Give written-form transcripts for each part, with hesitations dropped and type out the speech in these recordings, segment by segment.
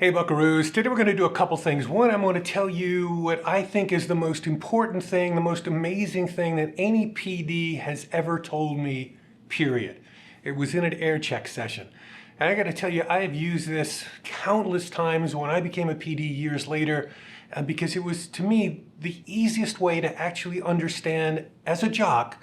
Hey Buckaroos, today we're going to do a couple things. One, I'm going to tell you what I think is the most important thing, the most amazing thing that any PD has ever told me, period. It was in an air check session. And I got to tell you, I have used this countless times when I became a PD years later, because it was, to me, the easiest way to actually understand, as a jock,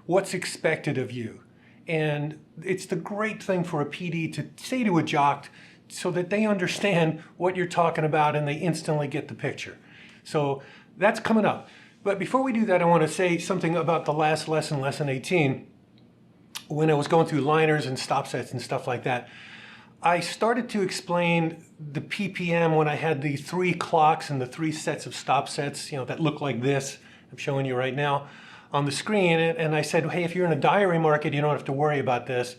what's expected of you. And it's the great thing for a PD to say to a jock, so that they understand what you're talking about and they instantly get the picture. So that's coming up. But before we do that, I want to say something about the last lesson, lesson 18. When I was going through liners and stop sets and stuff like that, I started to explain the PPM when I had the 3 clocks and the 3 sets of stop sets, that look like this. I'm showing you right now on the screen. And I said, hey, if you're in a diary market, you don't have to worry about this.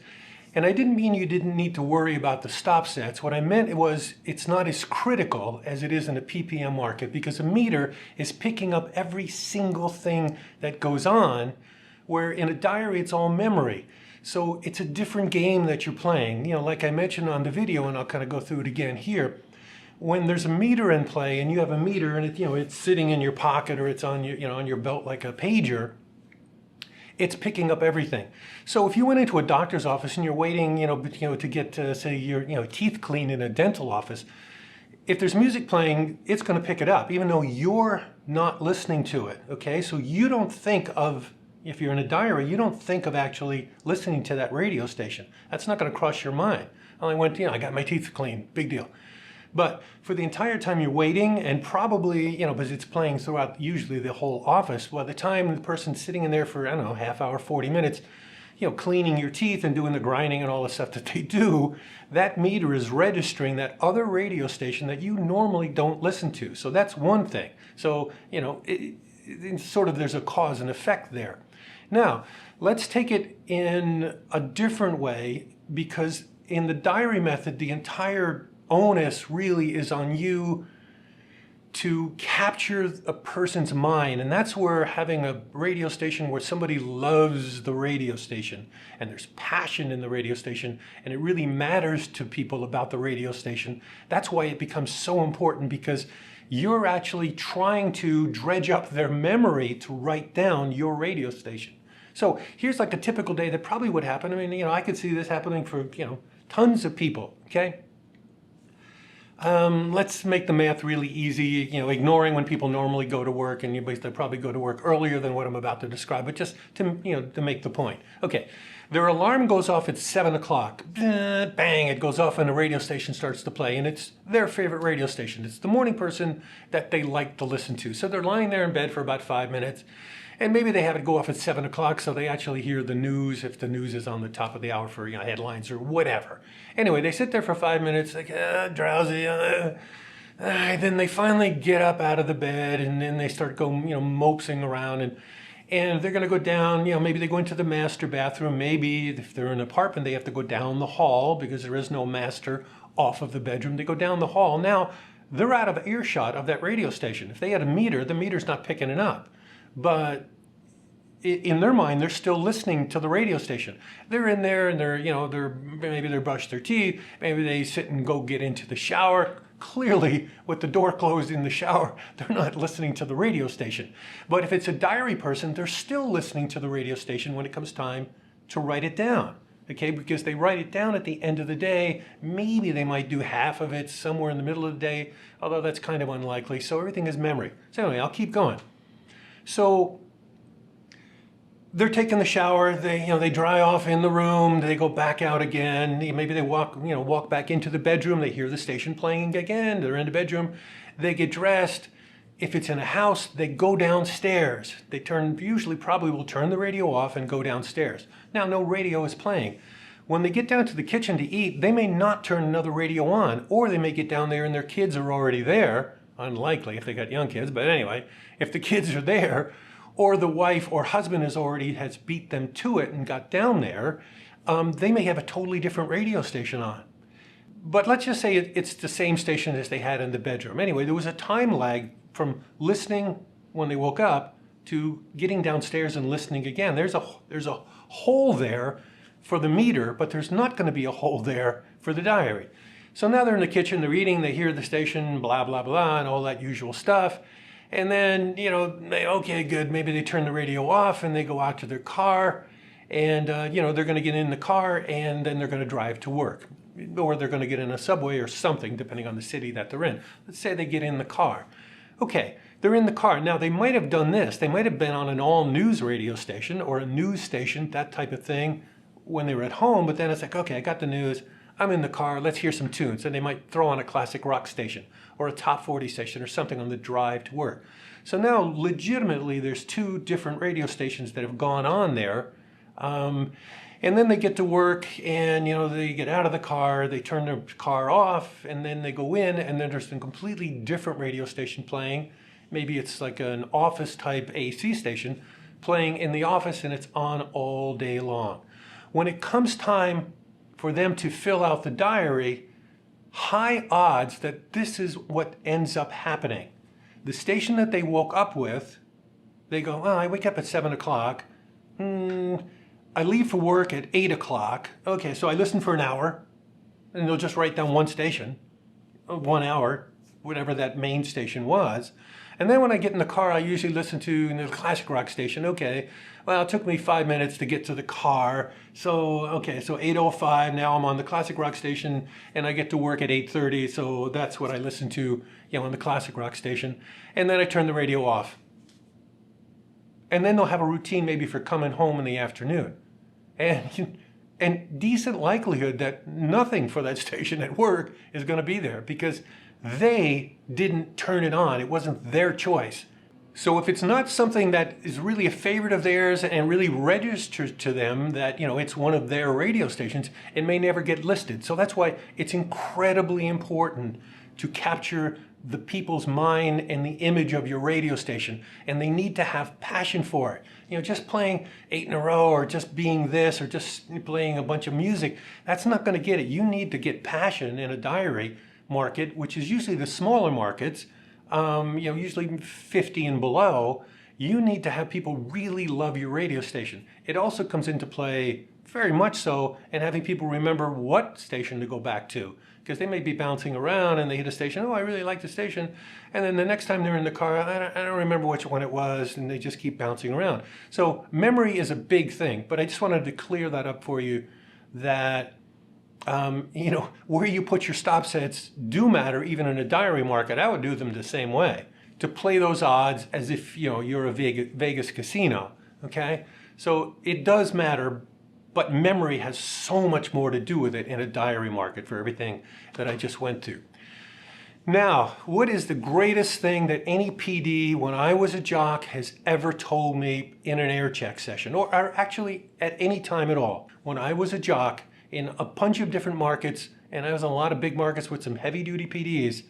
And I didn't mean you didn't need to worry about the stop sets. What I meant was it's not as critical as it is in a PPM market, because a meter is picking up every single thing that goes on, where in a diary it's all memory. So it's a different game that you're playing. Like I mentioned on the video, and I'll kind of go through it again here. When there's a meter in play and you have a meter and it's sitting in your pocket or it's on your, on your belt like a pager, it's picking up everything. So if you went into a doctor's office and you're waiting, to get, say, your, teeth cleaned in a dental office, if there's music playing, it's going to pick it up, even though you're not listening to it. Okay, so you don't think of, if you're in a diary, you don't think of actually listening to that radio station. That's not going to cross your mind. I went, I got my teeth cleaned, big deal. But for the entire time you're waiting, and probably, because it's playing throughout usually the whole office, by the time the person's sitting in there for, I don't know, half hour, 40 minutes, cleaning your teeth and doing the grinding and all the stuff that they do, that meter is registering that other radio station that you normally don't listen to. So that's one thing. So, sort of there's a cause and effect there. Now, let's take it in a different way, because in the diary method, the entire onus really is on you to capture a person's mind. And that's where having a radio station where somebody loves the radio station and there's passion in the radio station and it really matters to people about the radio station, that's why it becomes so important, because you're actually trying to dredge up their memory to write down your radio station. So here's like a typical day that probably would happen. I mean, I could see this happening for, tons of people, okay? Let's make the math really easy, ignoring when people normally go to work, and they probably go to work earlier than what I'm about to describe, but just to, to make the point. Okay, their alarm goes off at 7 o'clock. Bang, it goes off and the radio station starts to play, and it's their favorite radio station. It's the morning person that they like to listen to. So they're lying there in bed for about 5 minutes, and maybe they have it go off at 7 o'clock so they actually hear the news, if the news is on the top of the hour for headlines or whatever. Anyway, they sit there for 5 minutes, like drowsy. Then they finally get up out of the bed, and then they start going, mopsing around, and they're going to go down. Maybe they go into the master bathroom. Maybe if they're in an apartment, they have to go down the hall because there is no master off of the bedroom. They go down the hall. Now they're out of earshot of that radio station. If they had a meter, the meter's not picking it up. But in their mind, they're still listening to the radio station. They're in there and maybe they brush their teeth, maybe they sit and go get into the shower. Clearly, with the door closed in the shower, they're not listening to the radio station. But if it's a diary person, they're still listening to the radio station when it comes time to write it down. Okay, because they write it down at the end of the day. Maybe they might do half of it somewhere in the middle of the day, although that's kind of unlikely. So everything is memory. So anyway, I'll keep going. So they're taking the shower, they dry off in the room, they go back out again, maybe they walk back into the bedroom, they hear the station playing again, they're in the bedroom, they get dressed. If it's in a house, they go downstairs. They probably will turn the radio off and go downstairs. Now, no radio is playing. When they get down to the kitchen to eat, they may not turn another radio on, or they may get down there and their kids are already there. Unlikely if they got young kids, but anyway, if the kids are there, or the wife or husband has beat them to it and got down there, they may have a totally different radio station on. But let's just say it's the same station as they had in the bedroom. Anyway, there was a time lag from listening when they woke up to getting downstairs and listening again. There's a hole there for the meter, but there's not going to be a hole there for the diary. So now they're in the kitchen, they're eating, they hear the station, blah, blah, blah, and all that usual stuff. And then, okay, good, maybe they turn the radio off and they go out to their car and, they're going to get in the car and then they're going to drive to work. Or they're going to get in a subway or something, depending on the city that they're in. Let's say they get in the car. Okay, they're in the car. Now, they might have done this. They might have been on an all-news radio station or a news station, that type of thing, when they were at home. But then it's like, okay, I got the news. I'm in the car. Let's hear some tunes. And they might throw on a classic rock station or a top 40 station or something on the drive to work. So now, legitimately, there's two different radio stations that have gone on there. And then they get to work and, they get out of the car, they turn their car off, and then they go in, and then there's a completely different radio station playing. Maybe it's like an office type AC station playing in the office, and it's on all day long. When it comes time for them to fill out the diary, high odds that this is what ends up happening. The station that they woke up with, they go, I wake up at 7 o'clock. I leave for work at 8 o'clock. Okay, so I listen for an hour, and they'll just write down one station, 1 hour, whatever that main station was. And then when I get in the car, I usually listen to the classic rock station. Okay, well, it took me 5 minutes to get to the car. So 8:05, now I'm on the classic rock station, and I get to work at 8:30, so that's what I listen to, on the classic rock station. And then I turn the radio off. And then they'll have a routine maybe for coming home in the afternoon. And decent likelihood that nothing for that station at work is going to be there because they didn't turn it on. It wasn't their choice. So if it's not something that is really a favorite of theirs and really registers to them that, it's one of their radio stations, it may never get listed. So that's why it's incredibly important to capture the people's mind and the image of your radio station. And they need to have passion for it. Just playing 8 in a row or just being this or just playing a bunch of music, that's not going to get it. You need to get passion in a diary market, which is usually the smaller markets, usually 50 and below. You need to have people really love your radio station. It also comes into play very much so in having people remember what station to go back to. Because they may be bouncing around and they hit a station, I really like the station. And then the next time they're in the car, I don't remember which one it was, and they just keep bouncing around. So memory is a big thing, but I just wanted to clear that up for you that, where you put your stop sets do matter, even in a diary market. I would do them the same way, to play those odds as if, you're a Vegas casino, okay? So it does matter. But memory has so much more to do with it in a diary market for everything that I just went to. Now, what is the greatest thing that any PD, when I was a jock, has ever told me in an air check session, or actually at any time at all? When I was a jock in a bunch of different markets, and I was in a lot of big markets with some heavy-duty PDs,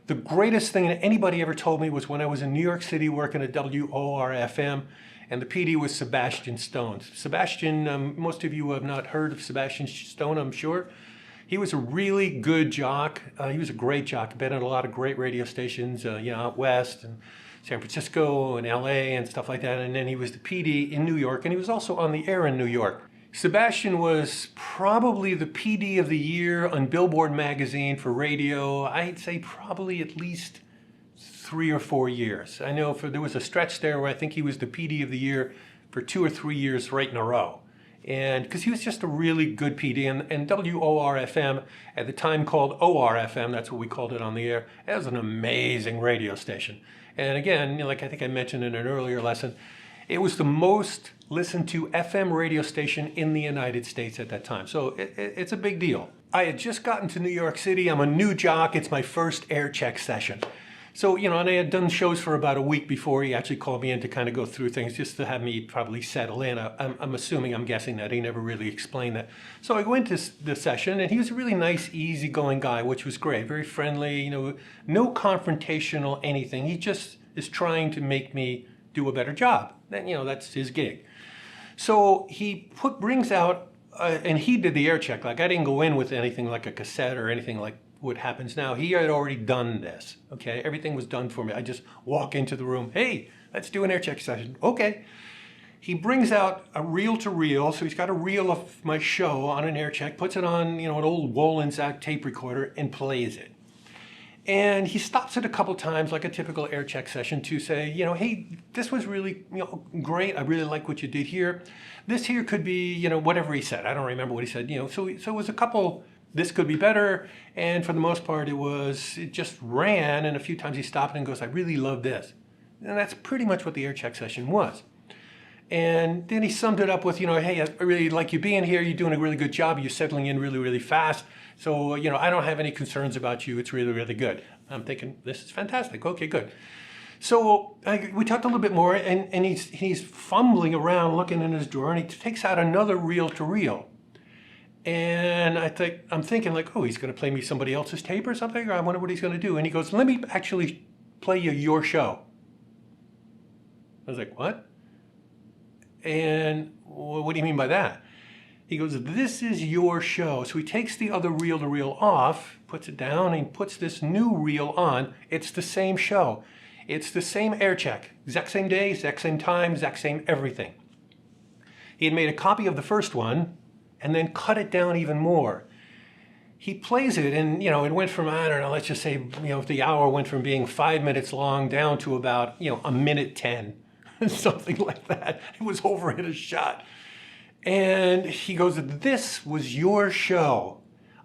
the greatest thing that anybody ever told me was when I was in New York City working at WORFM, and the PD was Sebastian Stone. Sebastian, most of you have not heard of Sebastian Stone, I'm sure. He was a really good jock. He was a great jock. Been at a lot of great radio stations, out west and San Francisco and LA and stuff like that. And then he was the PD in New York, and he was also on the air in New York. Sebastian was probably the PD of the year on Billboard magazine for radio. I'd say probably at least 3 or 4 years. I know there was a stretch there where I think he was the PD of the year for 2 or 3 years right in a row. And because he was just a really good PD, and WORFM at the time called ORFM, that's what we called it on the air, that was an amazing radio station. And again, like I think I mentioned in an earlier lesson, it was the most listened to FM radio station in the United States at that time. So it's a big deal. I had just gotten to New York City. I'm a new jock. It's my first air check session. So, and I had done shows for about a week before he actually called me in to kind of go through things just to have me probably settle in. I'm guessing that he never really explained that. So I go into the session, and he was a really nice, easygoing guy, which was great. Very friendly, no confrontational anything. He just is trying to make me do a better job. Then, that's his gig. So he brings out, and he did the air check. Like, I didn't go in with anything like a cassette or anything like what happens now. He had already done this, okay? Everything was done for me. I just walk into the room, hey, let's do an air check session. Okay. he brings out a reel-to-reel, so he's got a reel of my show on an air check, puts it on, an old Wollensack tape recorder and plays it. And he stops it a couple times, like a typical air check session, to say, hey, this was really, great. I really like what you did here. This here could be, whatever he said. I don't remember what he said. So it was a couple. This could be better. And for the most part, it just ran. And a few times he stopped and goes, I really love this. And that's pretty much what the air check session was. And then he summed it up with, hey, I really like you being here. You're doing a really good job. You're settling in really, really fast. So, I don't have any concerns about you. It's really, really good. I'm thinking, this is fantastic. Okay, good. So we talked a little bit more, and he's fumbling around looking in his drawer, and he takes out another reel-to-reel. And I'm thinking like, oh, he's going to play me somebody else's tape or something? Or I wonder what he's going to do. And he goes, let me actually play you your show. I was like, what? And what do you mean by that? He goes, this is your show. So he takes the other reel-to-reel off, puts it down, and puts this new reel on. It's the same show. It's the same air check. Exact same day, exact same time, exact same everything. He had made a copy of the first one and then cut it down even more. He plays it, and it went from, I don't know, let's just say, the hour went from being 5 minutes long down to about, a minute 10. Something like that. It was over in a shot. And he goes, this was your show.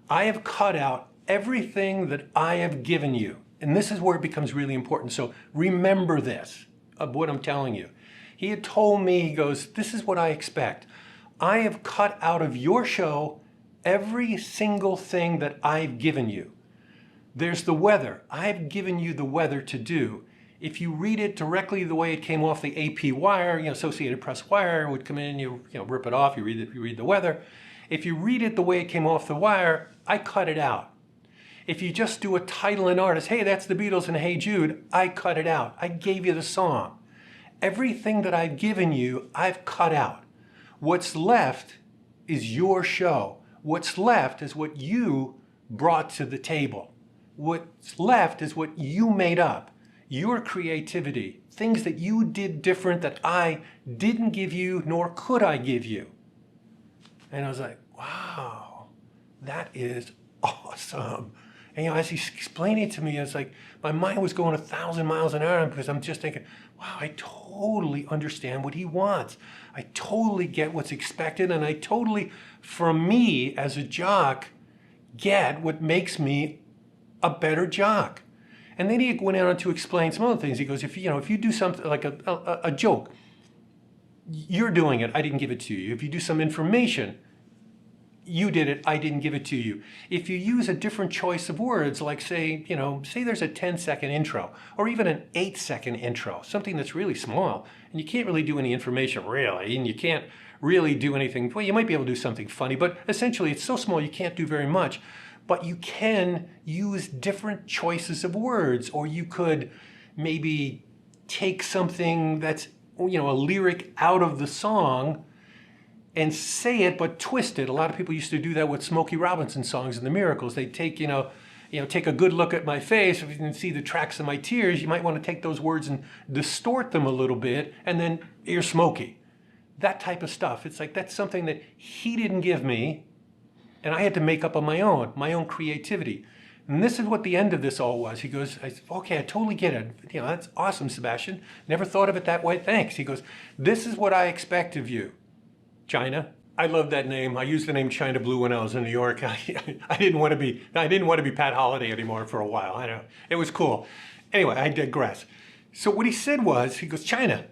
I have cut out everything that I have given you. And this is where it becomes really important. So remember this, of what I'm telling you. He had told me, he goes, this is what I expect. I have cut out of your show every single thing that I've given you. There's the weather. I've given you the weather to do. If you read it directly the way it came off the AP wire, Associated Press wire would come in, you rip it off, you read the weather. If you read it the way it came off the wire, I cut it out. If you just do a title and artist, hey, that's the Beatles and Hey Jude, I cut it out. I gave you the song. Everything that I've given you, I've cut out. What's left is your show. What's left is what you brought to the table. What's left is what you made up. Your creativity, things that you did different that I didn't give you, nor could I give you. And I was like, wow, that is awesome. And as he's explaining it to me, it's like my mind was going 1,000 miles an hour because I'm just thinking, wow, I totally understand what he wants. I totally get what's expected, and I totally, from me as a jock, get what makes me a better jock. And then he went on to explain some other things. He goes, if you do something like a joke, you're doing it, I didn't give it to you. If you do some information, you did it, I didn't give it to you. If you use a different choice of words, like say there's a 10-second intro, or even an 8-second intro, something that's really small, and you can't really do any information really, and you can't really do anything. Well, you might be able to do something funny, but essentially it's so small you can't do very much. But you can use different choices of words, or you could maybe take something that's, a lyric out of the song and say it, but twist it. A lot of people used to do that with Smokey Robinson songs and the Miracles. They'd take, take a good look at my face. If you can see the tracks of my tears, you might want to take those words and distort them a little bit, and then you're Smokey. That type of stuff. It's like that's something that he didn't give me. And I had to make up on my own creativity. And this is what the end of this all was. He goes, okay, I totally get it. That's awesome, Sebastian. Never thought of it that way. Thanks. He goes, this is what I expect of you, China. I love that name. I used the name China Blue when I was in New York. I didn't want to be Pat Holiday anymore for a while. I know. It was cool. Anyway, I digress. So what he said was, he goes, China,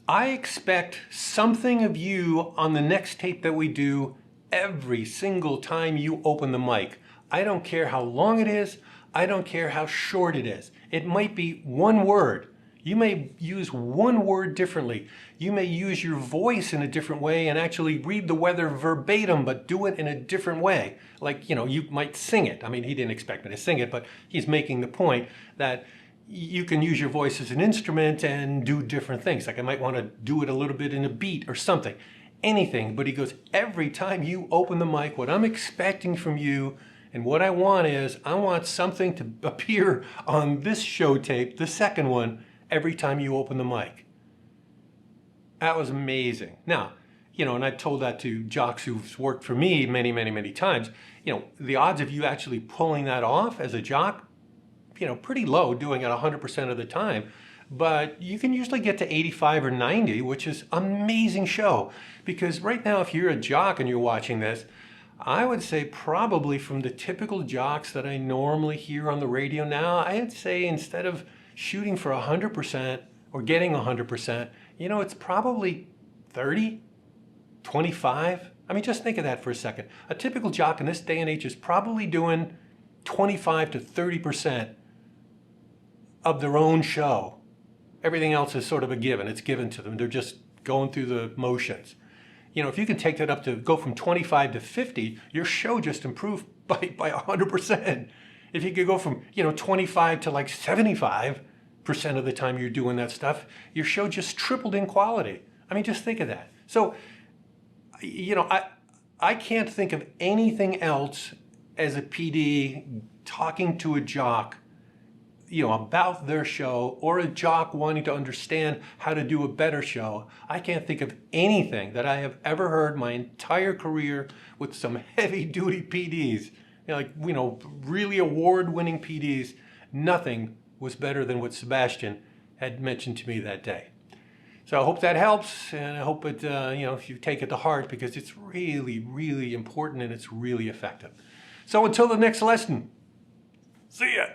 I expect something of you on the next tape that we do every single time you open the mic. I don't care how long it is. I don't care how short it is. It might be one word. You may use one word differently. You may use your voice in a different way and actually read the weather verbatim, but do it in a different way. Like, you might sing it. I mean, he didn't expect me to sing it, but he's making the point that you can use your voice as an instrument and do different things. Like I might want to do it a little bit in a beat or something. Anything, but he goes, every time you open the mic, what I'm expecting from you and what I want is, I want something to appear on this show tape, the second one, every time you open the mic. That was amazing. Now, and I've told that to jocks who've worked for me many, many, many times, the odds of you actually pulling that off as a jock, pretty low, doing it 100% of the time. But you can usually get to 85 or 90, which is amazing show. Because right now, if you're a jock and you're watching this, I would say probably from the typical jocks that I normally hear on the radio now, I'd say instead of shooting for 100% or getting 100%, it's probably 30, 25. I mean, just think of that for a second. A typical jock in this day and age is probably doing 25 to 30% of their own show. Everything else is sort of a given. It's given to them. They're just going through the motions. If you can take that up to go from 25 to 50, your show just improved by 100%. If you could go from, 25 to like 75% of the time you're doing that stuff, your show just tripled in quality. I mean, just think of that. So, I can't think of anything else as a PD talking to a jock, about their show, or a jock wanting to understand how to do a better show. I can't think of anything that I have ever heard my entire career with some heavy duty PDs, really award-winning PDs. Nothing was better than what Sebastian had mentioned to me that day. So I hope that helps, and I hope it, if you take it to heart, because it's really, really important and it's really effective. So until the next lesson, see ya.